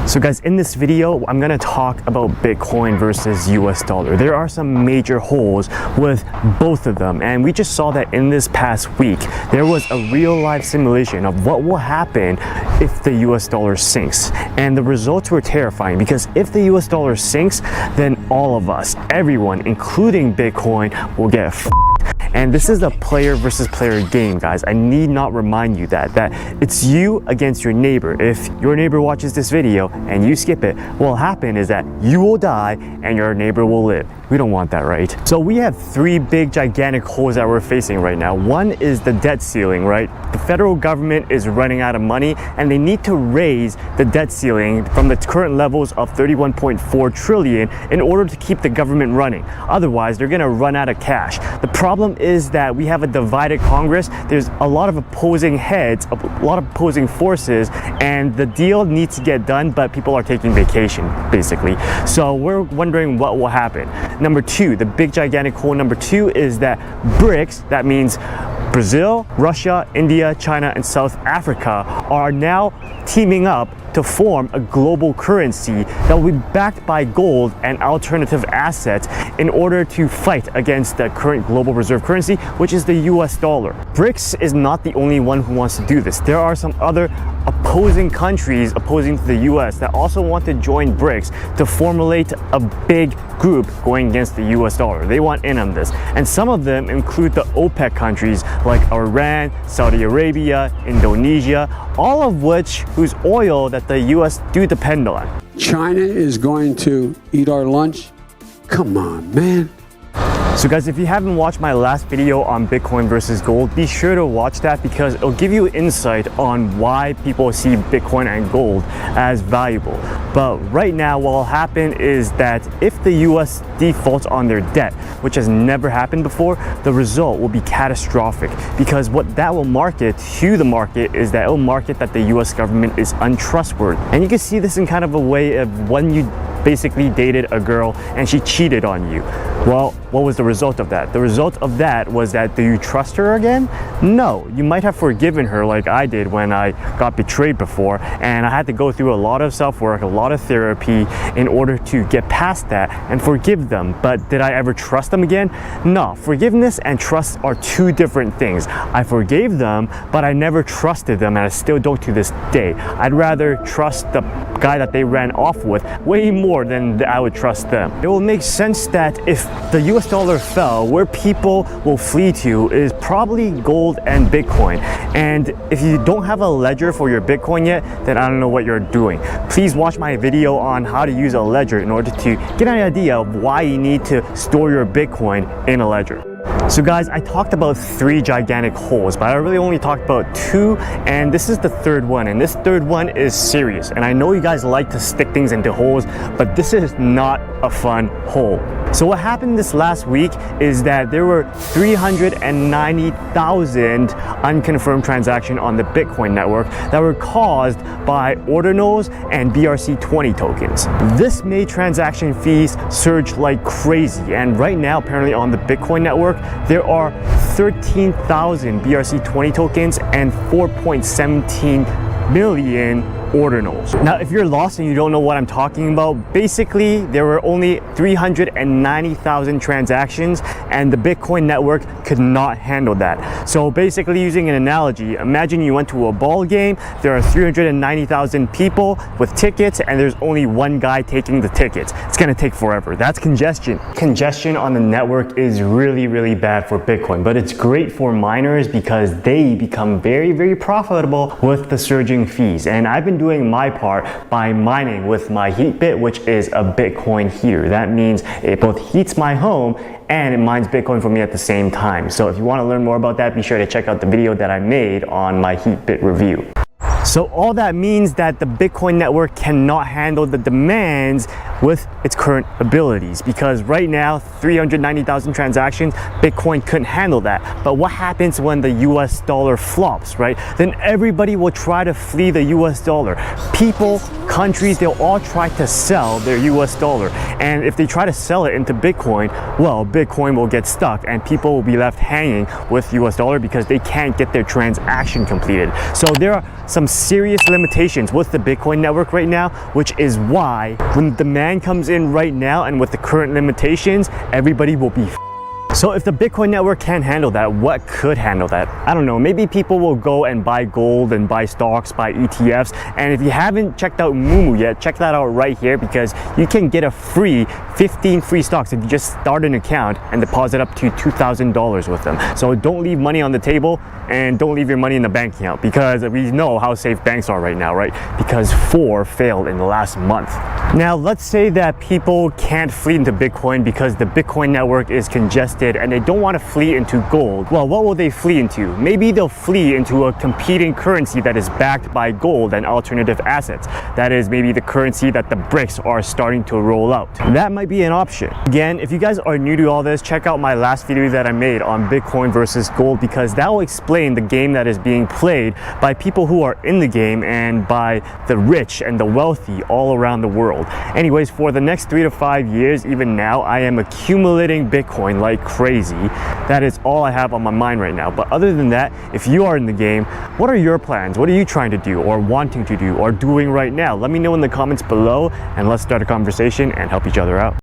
So guys, in this video, I'm gonna talk about Bitcoin versus US dollar. There are some major holes with both of them, and we just saw that in this past week. There was a real life simulation of what will happen if the US dollar sinks. And the results were terrifying, because if the US dollar sinks, then all of us, everyone, including Bitcoin, will get And this is a player versus player game, guys. I need not remind you that it's you against your neighbor. If your neighbor watches this video and you skip it, what will happen is that you will die and your neighbor will live. We don't want that, right? So we have three big gigantic holes that we're facing right now. One is the debt ceiling, right? The federal government is running out of money and they need to raise the debt ceiling from the current levels of 31.4 trillion in order to keep the government running. Otherwise, they're gonna run out of cash. The problem is that we have a divided Congress. There's a lot of opposing heads, a lot of opposing forces, and the deal needs to get done, but people are taking vacation, basically. So we're wondering what will happen. Number two, the big gigantic hole number two is that BRICS, that means Brazil, Russia, India, China, and South Africa, are now teaming up to form a global currency that will be backed by gold and alternative assets in order to fight against the current global reserve currency, which is the US dollar. BRICS is not the only one who wants to do this. There are some other opposing countries opposing to the US that also want to join BRICS to formulate a big group going against the US dollar. They want in on this. And some of them include the OPEC countries like Iran, Saudi Arabia, Indonesia, all of which whose oil that the US do depend on. China is going to eat our lunch? Come on, man. So guys, if you haven't watched my last video on Bitcoin versus gold, be sure to watch that, because it'll give you insight on why people see Bitcoin and gold as valuable. But right now, what will happen is that if the US defaults on their debt, which has never happened before, the result will be catastrophic, because what that will market to the market is that it will market that the US government is untrustworthy. And you can see this in kind of a way of when you basically dated a girl and she cheated on you. Well, what was the result of that? The result of that was that, do you trust her again? No, you might have forgiven her like I did when I got betrayed before, and I had to go through a lot of self-work, a lot of therapy in order to get past that and forgive them. But did I ever trust them again? No, forgiveness and trust are two different things. I forgave them, but I never trusted them, and I still don't to this day. I'd rather trust the guy that they ran off with way more than I would trust them. It will make sense that if the US dollar fell, where people will flee to is probably gold and Bitcoin. And if you don't have a ledger for your Bitcoin yet, then I don't know what you're doing. Please watch my video on how to use a ledger in order to get an idea of why you need to store your Bitcoin in a ledger. So guys, I talked about three gigantic holes, but I really only talked about two, and this is the third one, and this third one is serious. And I know you guys like to stick things into holes, but this is not a fun hole. So what happened this last week is that there were 390,000 unconfirmed transactions on the Bitcoin network that were caused by ordinals and BRC20 tokens. This made transaction fees surge like crazy, and right now apparently on the Bitcoin network there are 13,000 BRC20 tokens and 4.17 million ordinals. Now, if you're lost and you don't know what I'm talking about, basically there were only 390,000 transactions and the Bitcoin network could not handle that. So basically, using an analogy, imagine you went to a ball game, there are 390,000 people with tickets and there's only one guy taking the tickets. It's gonna take forever. That's congestion. Congestion on the network is really, really bad for Bitcoin, but it's great for miners because they become very, very profitable with the surging fees. And I've been doing my part by mining with my HeatBit, which is a Bitcoin heater. That means it both heats my home and it mines Bitcoin for me at the same time. So if you want to learn more about that, be sure to check out the video that I made on my HeatBit review. So all that means that the Bitcoin network cannot handle the demands with its current abilities, because right now 390,000 transactions, Bitcoin couldn't handle that. But what happens when the US dollar flops, right? Then everybody will try to flee the US dollar. People, countries, they'll all try to sell their US dollar. And if they try to sell it into Bitcoin, well, Bitcoin will get stuck and people will be left hanging with US dollar because they can't get their transaction completed. So there are some serious limitations with the Bitcoin network right now, which is why when demand comes in right now and with the current limitations, everybody will be So if the Bitcoin network can't handle that, what could handle that? I don't know, maybe people will go and buy gold and buy stocks, buy ETFs. And if you haven't checked out Moomoo yet, check that out right here, because you can get a free 15 free stocks if you just start an account and deposit up to $2,000 with them. So don't leave money on the table and don't leave your money in the bank account, because we know how safe banks are right now, right? Because 4 failed in the last month. Now, let's say that people can't flee into Bitcoin because the Bitcoin network is congested and they don't want to flee into gold. Well, what will they flee into? Maybe they'll flee into a competing currency that is backed by gold and alternative assets. That is maybe the currency that the BRICS are starting to roll out. That might be an option. Again, if you guys are new to all this, check out my last video that I made on Bitcoin versus gold, because that will explain the game that is being played by people who are in the game and by the rich and the wealthy all around the world. Anyways, for the next 3 to 5 years, even now, I am accumulating Bitcoin like crazy. That is all I have on my mind right now. But other than that, if you are in the game, what are your plans? What are you trying to do or wanting to do or doing right now? Let me know in the comments below, and let's start a conversation and help each other out.